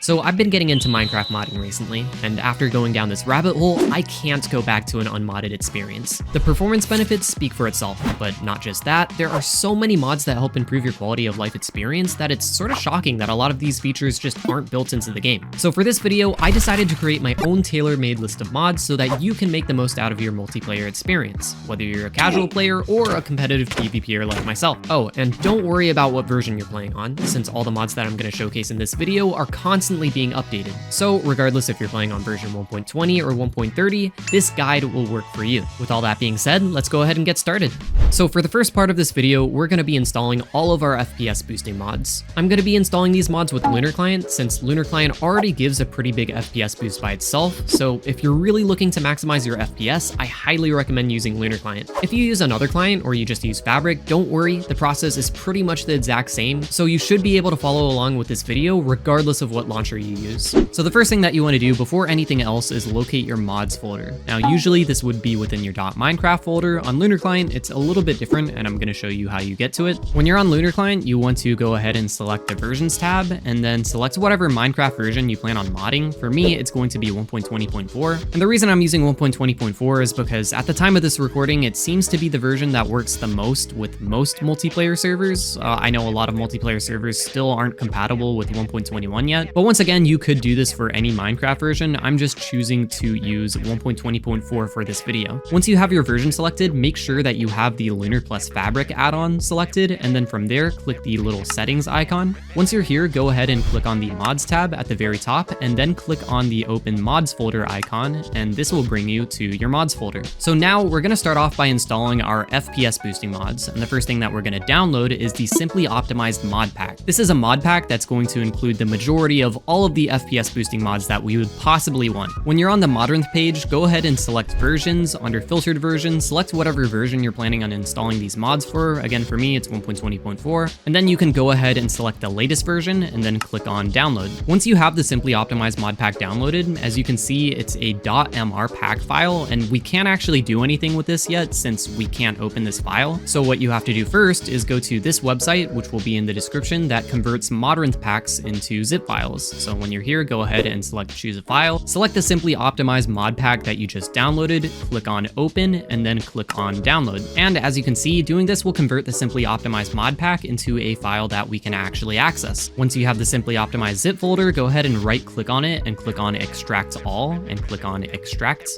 So I've been getting into Minecraft modding recently, and after going down this rabbit hole, I can't go back to an unmodded experience. The performance benefits speak for itself, but not just that, there are so many mods that help improve your quality of life experience that it's sort of shocking that a lot of these features just aren't built into the game. So for this video, I decided to create my own tailor-made list of mods so that you can make the most out of your multiplayer experience, whether you're a casual player or a competitive PvPer like myself. Oh, and don't worry about what version you're playing on, since all the mods that I'm going to showcase in this video are constantly being updated. So regardless if you're playing on version 1.20 or 1.30, this guide will work for you. With all that being said, let's go ahead and get started. So for the first part of this video, we're going to be installing all of our FPS boosting mods. I'm going to be installing these mods with Lunar Client, since Lunar Client already gives a pretty big FPS boost by itself, so if you're really looking to maximize your FPS, I highly recommend using Lunar Client. If you use another client or you just use Fabric, don't worry, the process is pretty much the exact same, so you should be able to follow along with this video regardless of what launcher you use. So the first thing that you want to do before anything else is locate your mods folder. Now usually this would be within your .minecraft folder. On Lunar Client it's a little bit different, and I'm going to show you how you get to it. When you're on Lunar Client, you want to go ahead and select the versions tab and then select whatever Minecraft version you plan on modding. For me, it's going to be 1.20.4, and the reason I'm using 1.20.4 is because at the time of this recording, it seems to be the version that works the most with most multiplayer servers. I know a lot of multiplayer servers still aren't compatible with 1.21 yet, but once again, you could do this for any Minecraft version. I'm just choosing to use 1.20.4 for this video. Once you have your version selected, make sure that you have the Lunar plus Fabric add-on selected, and then from there, click the little settings icon. Once you're here, go ahead and click on the mods tab at the very top, and then click on the open mods folder icon, and this will bring you to your mods folder. So now we're going to start off by installing our FPS boosting mods, and the first thing that we're going to download is the Simply Optimized mod pack. This is a mod pack that's going to include the majority of all of the FPS boosting mods that we would possibly want. When you're on the modern page, go ahead and select versions. Under filtered versions, select whatever version you're planning on installing these mods for. Again, for me, it's 1.20.4, and then you can go ahead and select the latest version and then click on download. Once you have the Simply Optimized mod pack downloaded, as you can see, it's a .mr pack file, and we can't actually do anything with this yet since we can't open this file. So what you have to do first is go to this website, which will be in the description, that converts modern packs into zip files. So when you're here, go ahead and select choose a file, select the Simply Optimized mod pack that you just downloaded, click on open, and then click on download. And as you can see, doing this will convert the Simply Optimized mod pack into a file that we can actually access. Once you have the Simply Optimized zip folder, go ahead and right click on it and click on extract all and click on extract.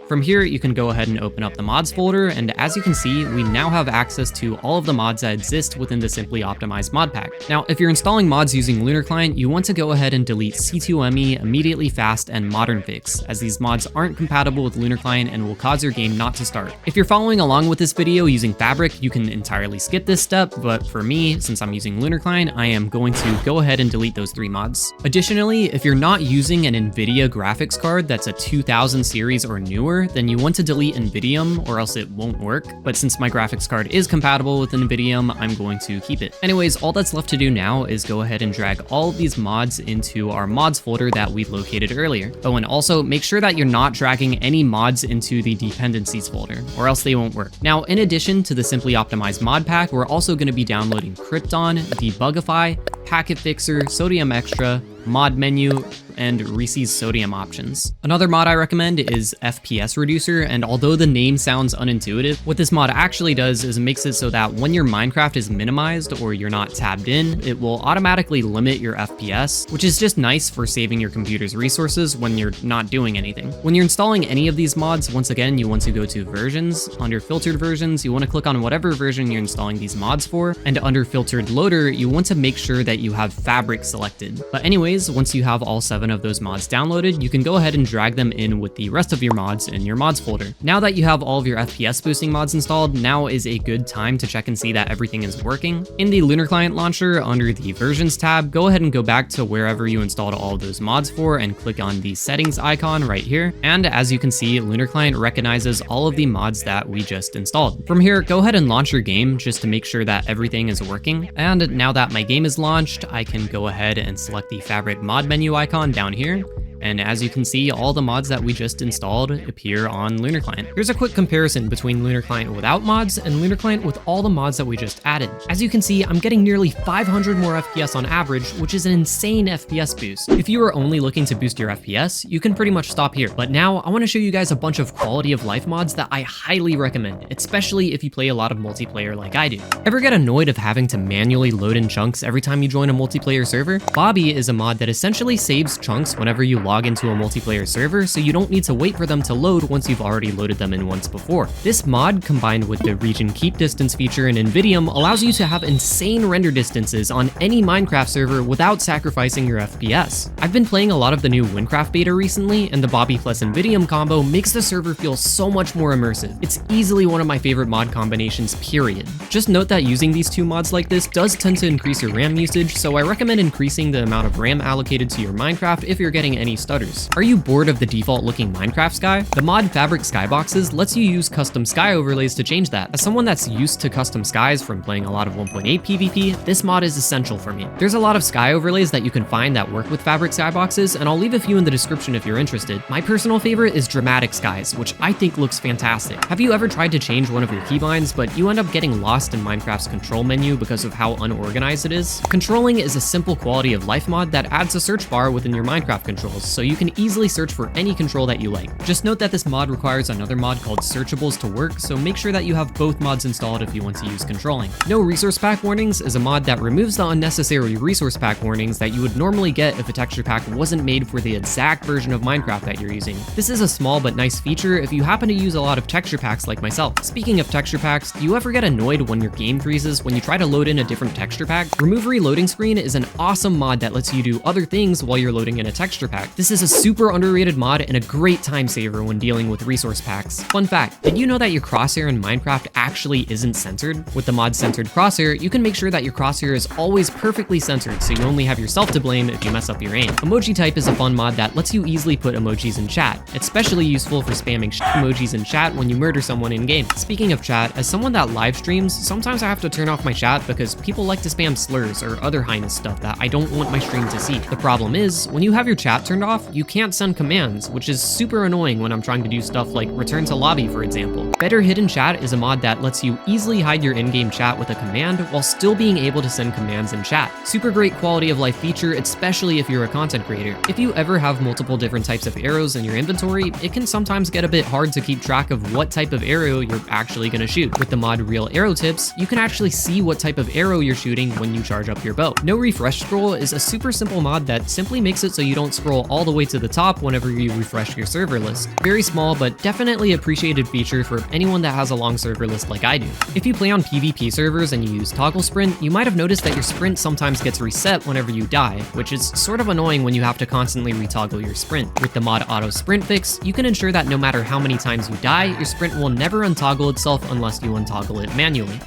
From here, you can go ahead and open up the mods folder, and as you can see, we now have access to all of the mods that exist within the Simply Optimized mod pack. Now, if you're installing mods using Lunar Client, you want to go ahead and delete C2ME, immediatelyfast, and modernfix, as these mods aren't compatible with Lunar Client and will cause your game not to start. If you're following along with this video using Fabric, you can entirely skip this step, but for me, since I'm using Lunar Client, I am going to go ahead and delete those 3 mods. Additionally, if you're not using an NVIDIA graphics card that's a 2000 series or newer, then you want to delete NVIDIA or else it won't work. But since my graphics card is compatible with NVIDIA, I'm going to keep it. Anyways, all that's left to do now is go ahead and drag all of these mods into our mods folder that we located earlier. Oh, and also make sure that you're not dragging any mods into the dependencies folder, or else they won't work. Now, in addition to the Simply Optimized mod pack, we're also going to be downloading Krypton, Debugify, Packet Fixer, Sodium Extra, Mod Menu, and Reese's Sodium options. Another mod I recommend is FPS Reducer, and although the name sounds unintuitive, what this mod actually does is it makes it so that when your Minecraft is minimized or you're not tabbed in, it will automatically limit your FPS, which is just nice for saving your computer's resources when you're not doing anything. When you're installing any of these mods, once again, you want to go to versions. Under filtered versions, you want to click on whatever version you're installing these mods for, and under filtered loader, you want to make sure that you have Fabric selected. But anyways, once you have all 7 of those mods downloaded, you can go ahead and drag them in with the rest of your mods in your mods folder. Now that you have all of your FPS boosting mods installed, now is a good time to check and see that everything is working. In the Lunar Client launcher, under the versions tab, go ahead and go back to wherever you installed all of those mods for and click on the settings icon right here. And as you can see, Lunar Client recognizes all of the mods that we just installed. From here, go ahead and launch your game just to make sure that everything is working. And now that my game is launched, I can go ahead and select the Fabric mod menu icon down here, and as you can see, all the mods that we just installed appear on Lunar Client. Here's a quick comparison between Lunar Client without mods and Lunar Client with all the mods that we just added. As you can see, I'm getting nearly 500 more FPS on average, which is an insane FPS boost. If you are only looking to boost your FPS, you can pretty much stop here. But now I want to show you guys a bunch of quality of life mods that I highly recommend, especially if you play a lot of multiplayer like I do. Ever get annoyed of having to manually load in chunks every time you join a multiplayer server? Bobby is a mod that essentially saves chunks whenever you log into a multiplayer server, so you don't need to wait for them to load once you've already loaded them in once before. This mod, combined with the region keep distance feature in Nvidium, allows you to have insane render distances on any Minecraft server without sacrificing your FPS. I've been playing a lot of the new Minecraft beta recently, and the Bobby plus Nvidium combo makes the server feel so much more immersive. It's easily one of my favorite mod combinations, period. Just note that using these two mods like this does tend to increase your RAM usage, so I recommend increasing the amount of RAM allocated to your Minecraft if you're getting any stutters. Are you bored of the default looking Minecraft sky? The mod Fabric Skyboxes lets you use custom sky overlays to change that. As someone that's used to custom skies from playing a lot of 1.8 PvP, this mod is essential for me. There's a lot of sky overlays that you can find that work with Fabric Skyboxes, and I'll leave a few in the description if you're interested. My personal favorite is Dramatic Skies, which I think looks fantastic. Have you ever tried to change one of your keybinds, but you end up getting lost in Minecraft's control menu because of how unorganized it is? Controlling is a simple quality of life mod that adds a search bar within your Minecraft controls, so you can easily search for any control that you like. Just note that this mod requires another mod called Searchables to work, so make sure that you have both mods installed if you want to use controlling. No Resource Pack Warnings is a mod that removes the unnecessary resource pack warnings that you would normally get if a texture pack wasn't made for the exact version of Minecraft that you're using. This is a small but nice feature if you happen to use a lot of texture packs like myself. Speaking of texture packs, do you ever get annoyed when your game freezes when you try to load in a different texture pack? Remove Reloading Screen is an awesome mod that lets you do other things while you're loading in a texture pack. This is a super underrated mod and a great time saver when dealing with resource packs. Fun fact, did you know that your crosshair in Minecraft actually isn't centered? With the mod Centered Crosshair, you can make sure that your crosshair is always perfectly centered, so you only have yourself to blame if you mess up your aim. Emoji Type is a fun mod that lets you easily put emojis in chat. It's especially useful for spamming emojis in chat when you murder someone in game. Speaking of chat, as someone that live streams, sometimes I have to turn off my chat because people like to spam slurs or other heinous stuff that I don't want my stream to see. The problem is, when you have your chat turned off, you can't send commands, which is super annoying when I'm trying to do stuff like return to lobby, for example. Better Hidden Chat is a mod that lets you easily hide your in-game chat with a command while still being able to send commands in chat. Super great quality of life feature, especially if you're a content creator. If you ever have multiple different types of arrows in your inventory, it can sometimes get a bit hard to keep track of what type of arrow you're actually going to shoot. With the mod Real Arrow Tips, you can actually see what type of arrow you're shooting when you charge up your bow. No Refresh Scroll is a super simple mod that simply makes it so you don't scroll all the way to the top whenever you refresh your server list. Very small, but definitely appreciated feature for anyone that has a long server list like I do. If you play on PvP servers and you use Toggle Sprint, you might have noticed that your sprint sometimes gets reset whenever you die, which is sort of annoying when you have to constantly retoggle your sprint. With the mod Auto Sprint Fix, you can ensure that no matter how many times you die, your sprint will never untoggle itself unless you untoggle it manually.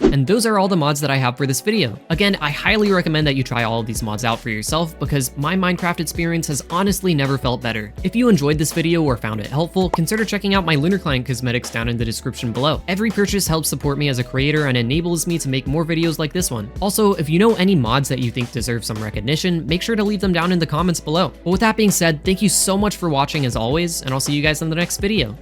And those are all the mods that I have for this video. Again, I highly recommend that you try all of these mods out for yourself because my Minecraft experience has honestly never felt better. If you enjoyed this video or found it helpful, consider checking out my Lunar Client cosmetics down in the description below. Every purchase helps support me as a creator and enables me to make more videos like this one. Also, if you know any mods that you think deserve some recognition, make sure to leave them down in the comments below. But with that being said, thank you so much for watching as always, and I'll see you guys in the next video.